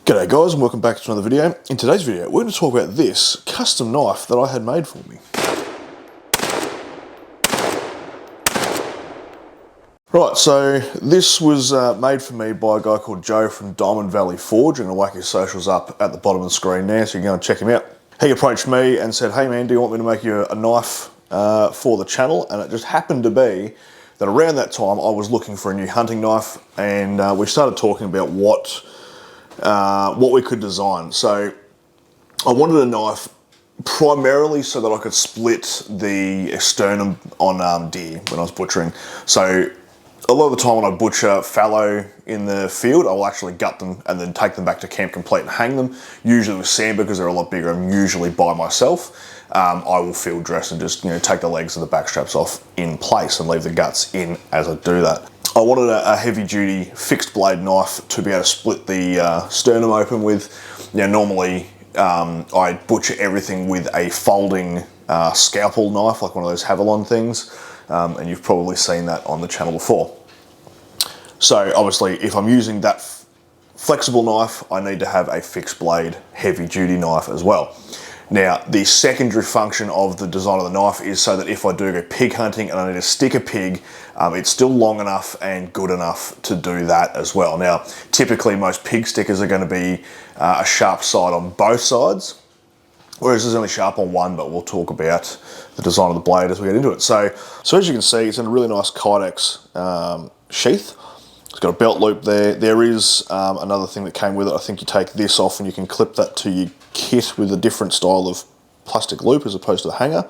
G'day guys and welcome back to another video. In today's video we're going to talk about this custom knife that I had made for me. Right, so this was made for me by a guy called Joe from Diamond Valley Forge. I'm going to whack his socials up at the bottom of the screen now so you can go and check him out. He approached me and said, hey man, do you want me to make you a knife for the channel? And it just happened to be that around that time I was looking for a new hunting knife, and we started talking about what we could design. So I wanted a knife primarily so that I could split the sternum on deer when I was butchering. So a lot of the time when I butcher fallow in the field, I will actually gut them and then take them back to Camp Complete and hang them. Usually with sand, because they're a lot bigger, I'm usually by myself. I will field dress and just take the legs and the back straps off in place and leave the guts in as I do that. I wanted a heavy duty fixed blade knife to be able to split the sternum open with. Normally I butcher everything with a folding scalpel knife, like one of those Havalon things, and you've probably seen that on the channel before. So obviously if I'm using that flexible knife, I need to have a fixed blade heavy duty knife as well. Now, the secondary function of the design of the knife is so that if I do go pig hunting and I need to stick a pig, it's still long enough and good enough to do that as well. Now, typically most pig stickers are going to be a sharp side on both sides, whereas it's only sharp on one, but we'll talk about the design of the blade as we get into it. So as you can see, it's in a really nice Kydex sheath. It's got a belt loop there. There is another thing that came with it. I think you take this off and you can clip that to your kit with a different style of plastic loop as opposed to the hanger.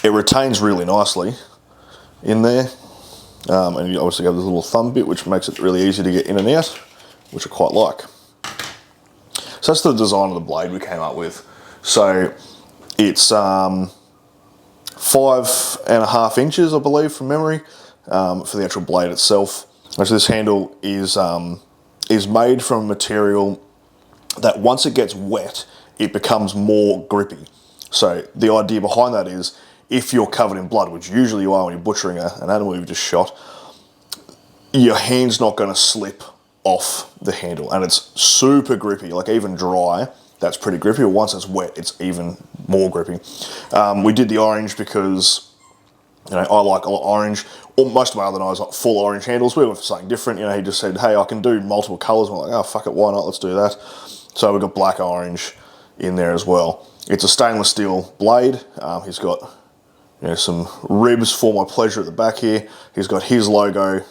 It retains really nicely in there. And you obviously have this little thumb bit which makes it really easy to get in and out, which I quite like. So that's the design of the blade we came up with. So it's 5.5 inches, I believe, from memory. For the actual blade itself. So this handle is made from a material that once it gets wet, it becomes more grippy. So the idea behind that is if you're covered in blood, which usually you are when you're butchering an animal you've just shot, your hand's not going to slip off the handle, and it's super grippy. Like even dry, that's pretty grippy, but once it's wet, it's even more grippy. We did the orange because I like a lot of orange. Most of my other knives are full orange handles. We went for something different. He just said, hey, I can do multiple colors. We're like, oh, fuck it, why not? Let's do that. So we've got black orange in there as well. It's a stainless steel blade. He's got some ribs for my pleasure at the back here. He's got his logo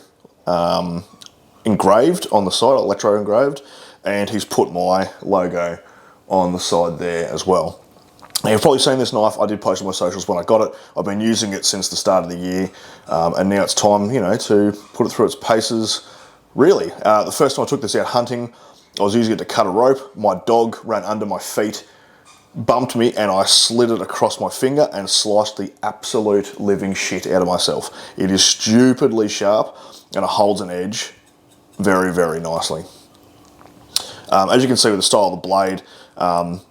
engraved on the side, electro engraved, and he's put my logo on the side there as well. Now, you've probably seen this knife. I did post on my socials when I got it. I've been using it since the start of the year, and now it's time, to put it through its paces, really. The first time I took this out hunting, I was using it to cut a rope. My dog ran under my feet, bumped me, and I slid it across my finger and sliced the absolute living shit out of myself. It is stupidly sharp, and it holds an edge very, very nicely. As you can see with the style of the blade,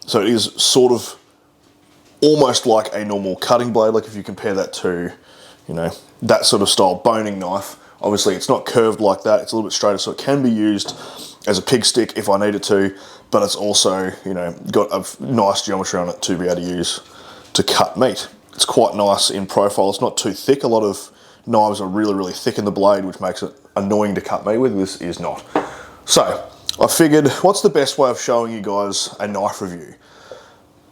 so it is sort of almost like a normal cutting blade. Like if you compare that to, that sort of style boning knife, obviously it's not curved like that. It's a little bit straighter, so it can be used as a pig stick if I needed to, but it's also, got a nice geometry on it to be able to use to cut meat. It's quite nice in profile. It's not too thick. A lot of knives are really, really thick in the blade, which makes it annoying to cut meat with. This is not. So I figured, what's the best way of showing you guys a knife review?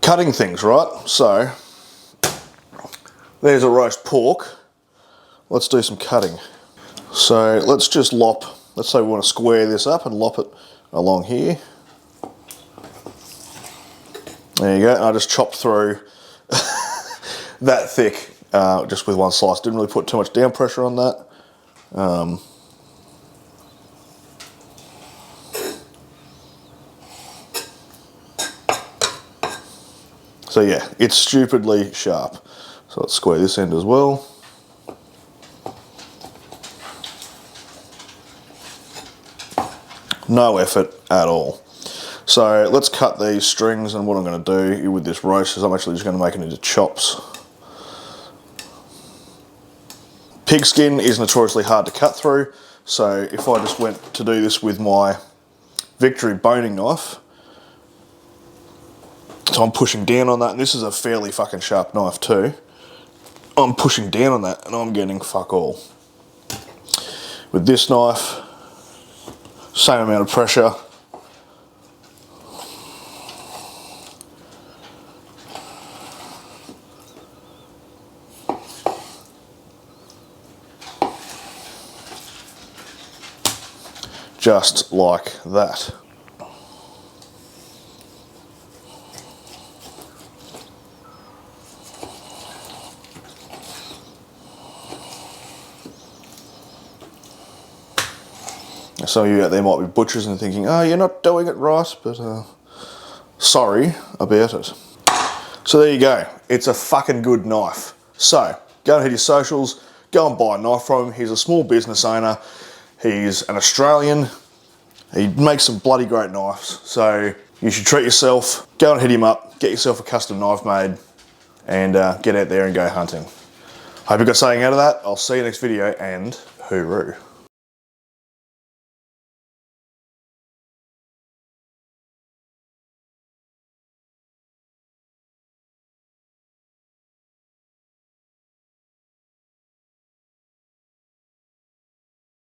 Cutting things, right? So there's a roast pork. Let's do some cutting. So let's just lop, let's say we want to square this up and lop it along here. There you go. And I just chopped through that thick just with one slice. Didn't really put too much down pressure on that. So yeah, it's stupidly sharp. So let's square this end as well. No effort at all. So let's cut these strings, and what I'm going to do with this roast is I'm actually just going to make it into chops. Pig skin is notoriously hard to cut through, so if I just went to do this with my Victory boning knife. So I'm pushing down on that, and this is a fairly fucking sharp knife too. I'm pushing down on that and I'm getting fuck all. With this knife, same amount of pressure. Just like that. Some of you out there might be butchers and thinking, oh, you're not doing it right, but sorry about it. So there you go. It's a fucking good knife. So go and hit his socials, go and buy a knife from him. He's a small business owner. He's an Australian. He makes some bloody great knives. So you should treat yourself, go and hit him up, get yourself a custom knife made, and get out there and go hunting. Hope you got something out of that. I'll see you next video, and hooroo.